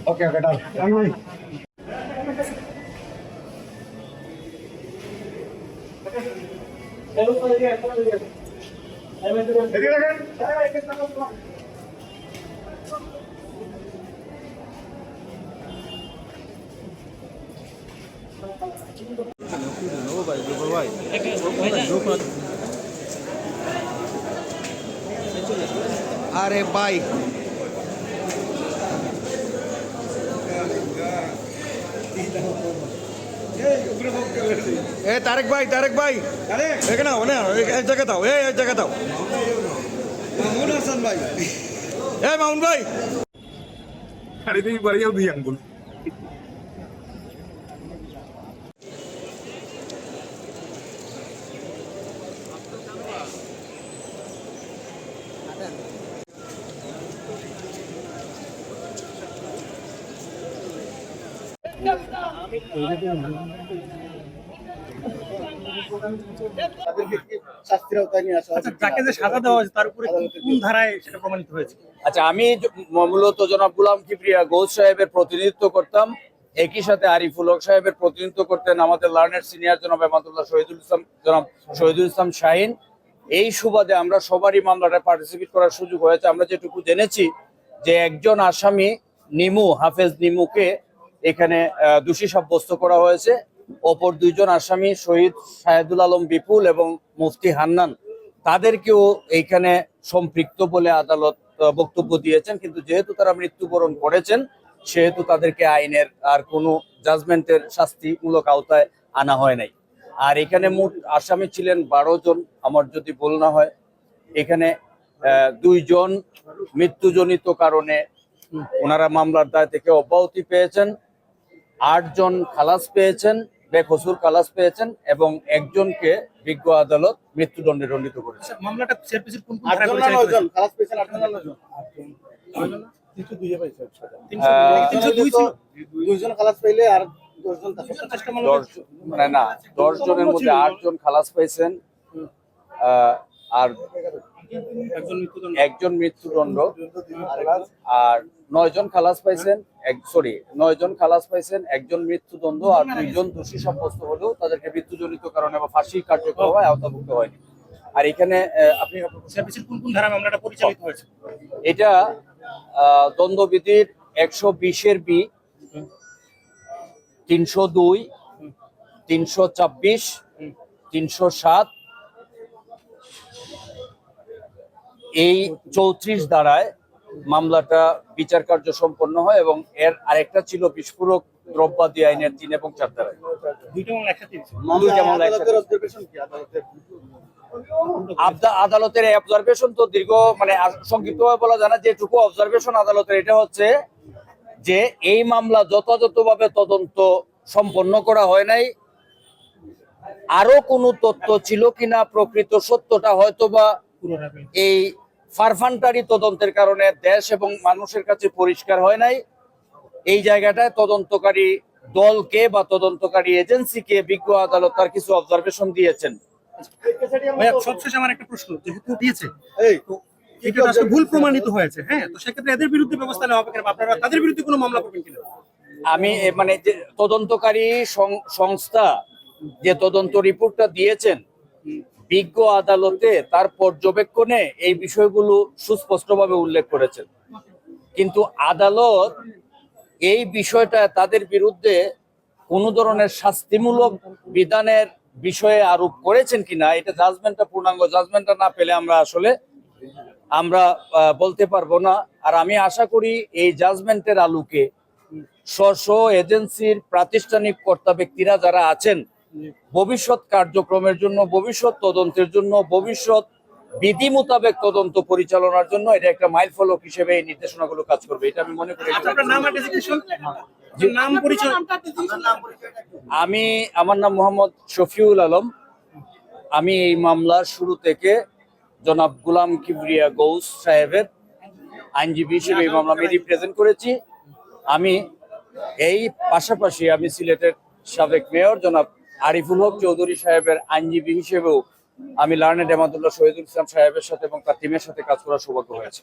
Okay, done. अरे भाई ए तारक भाई एक ना एक जगह था एक जगह था मामून हसन भाई ए मामून भाई hari ini barunya udah yang bul. আচ্ছা, আমি মূলত জনাব গোলাম কিবরিয়া গৌস সাহেবের প্রতিনিধিত্ব করতাম, একই সাথে আরিফুল হক সাহেবের প্রতিনিধিত্ব করতেন আমাদের লার্নার সিনিয়র জনাব আহমদুল্লাহ শহীদুল ইসলাম শাহিন। এই সুবাদে আমরা সবারই মামলাটা পার্টিসিপেট করার সুযোগ হয়েছে। আমরা যেটুকু জেনেছি যে একজন আসামি নিমু হাফেজ নিমুকে এখানে দোষী সাব্যস্ত করা হয়েছে। অপর দুইজন আসামি শহীদ শাহেদুল আলম বিপুল এবং মুফতি হান্নান, তাদেরকেও এইখানে সম্পৃক্ত বলে আদালত বক্তব্য দিয়েছেন। কিন্তু যেহেতু তারা মৃত্যুবরণ করেছেন সেহেতু তাদেরকে আইনের আর কোনো জাজমেন্টের শাস্তিমূলক আওতায় আনা হয় নাই। আর এখানে মোট আসামি ছিলেন 12 জন, আমার যদি ভুল না হয়। এখানে 2 জন মৃত্যুজনিত কারণে ওনারা মামলার দায় থেকে অব্যাহতি পেয়েছেন, 8 জন খালাস পেয়েছেন, বেকসুর খালাস পেয়েছেন এবং একজনকে বিজ্ঞ আদালত মৃত্যুদণ্ডে দণ্ডিত করেছে। মামলাটা মানে না, 10 জনের মধ্যে 8 জন খালাস পেয়েছেন আর একজন মৃত্যুদণ্ড, আর 9 জন খালাস পাইছেন 9 জন খালাস পাইছেন, একজন মৃত্যুদণ্ড আর 2 জন দোষী সাব্যস্ত হলেও তাদেরকে মৃত্যুজনিত কারণে বা ফাঁসি কার্যক্রম আওতাভুক্ত হয়নি। আর এখানে আপনি কোন ধারা মামলাটা পরিচালিত হয়েছে? এটা দ্বন্দ্ববিধির 120-এর বি, 302, 324, 307 এই 34 ধারায় মামলাটা বিচার কার্য সম্পন্ন হয় এবং এর আরেকটা ছিল বিস্ফোরক দ্রব্যাদি আইনের 3 এবং 4 ধারায়। আদালতের অবজারভেশন তো দীর্ঘ, মানে সংক্ষিপ্তভাবে বলা যায় না, যেটুকু অবজারভেশন আদালতের এটা হচ্ছে যে এই মামলা যথাযথভাবে তদন্ত সম্পন্ন করা হয় নাই। আরো কোনো তথ্য ছিল কিনা, প্রকৃত সত্যটা হয়তোবা এই ফারফান্টারি তদন্তের কারণে দেশ এবং মানুষের কাছে পরিষ্কার হয় নাই। এই জায়গাটায় তদন্তকারী দলকে বা তদন্তকারী এজেন্সিকে বিজ্ঞ আদালত তার কিছু অবজারভেশন দিয়েছেন। সবশেষে আমার একটা প্রশ্ন, যেহেতু দিয়েছে এটা আসলে ভুল প্রমাণিত হয়েছে, হ্যাঁ, তো সেক্ষেত্রে এদের বিরুদ্ধে ব্যবস্থা নেওয়া হবে কিনা, আপনারা তাদের বিরুদ্ধে কোনো মামলা করবেন কিনা? আমি মানে যে তদন্তকারী সংস্থা যে তদন্ত রিপোর্টটা দিয়েছেন বিজ্ঞ আদালতে তার পর্যবেক্ষণে এই বিষয়গুলো সুস্পষ্টভাবে উল্লেখ করেছেন, কিন্তু আদালত এই বিষয়টা তাদের বিরুদ্ধে কোনো ধরনের শাস্তিমূলক বিধানের বিষয়ে আরোপ করেছেন কিনা, এটা জাজমেন্টটা পূর্ণাঙ্গ জাজমেন্টটা না পেলে আমরা আসলে আমরা বলতে পারবো না। আর আমি আশা করি এই জাজমেন্টের আলোকে স্ব এজেন্সির প্রাতিষ্ঠানিক কর্তা ব্যক্তিরা যারা আছেন ভবিষ্যৎ কার্যক্রমের জন্য, ভবিষ্যৎ তদন্তের জন্য, ভবিষ্যৎ বিধি মোতাবেক তদন্ত পরিচালনার জন্য এটা একটা মাইল ফলক হিসেবে এই নির্দেশনাগুলো কাজ করবে, এটা আমি মনে করি। আচ্ছা, আপনার নাম আর ডেজিগনেশন, নাম পরিচয়। আমার নাম মোহাম্মদ শফিউল আলম। আমি এই মামলার শুরু থেকে জনাব গুলাম কিবরিয়া গৌস সাহেবের আইনজীবী হিসেবে এই মামলা আমি রিপ্রেজেন্ট করেছি। আমি এই পাশাপাশি আমি সিলেটের সাবেক মেয়র জনাব আরিফুল হক চৌধুরী সাহেবের আইনজীবী হিসেবেও আমি লার্নেড এমাদুল্লাহ শহীদুল ইসলাম সাহেবের সাথে এবং তার টিমের সাথে কাজ করার সৌভাগ্য হয়েছে।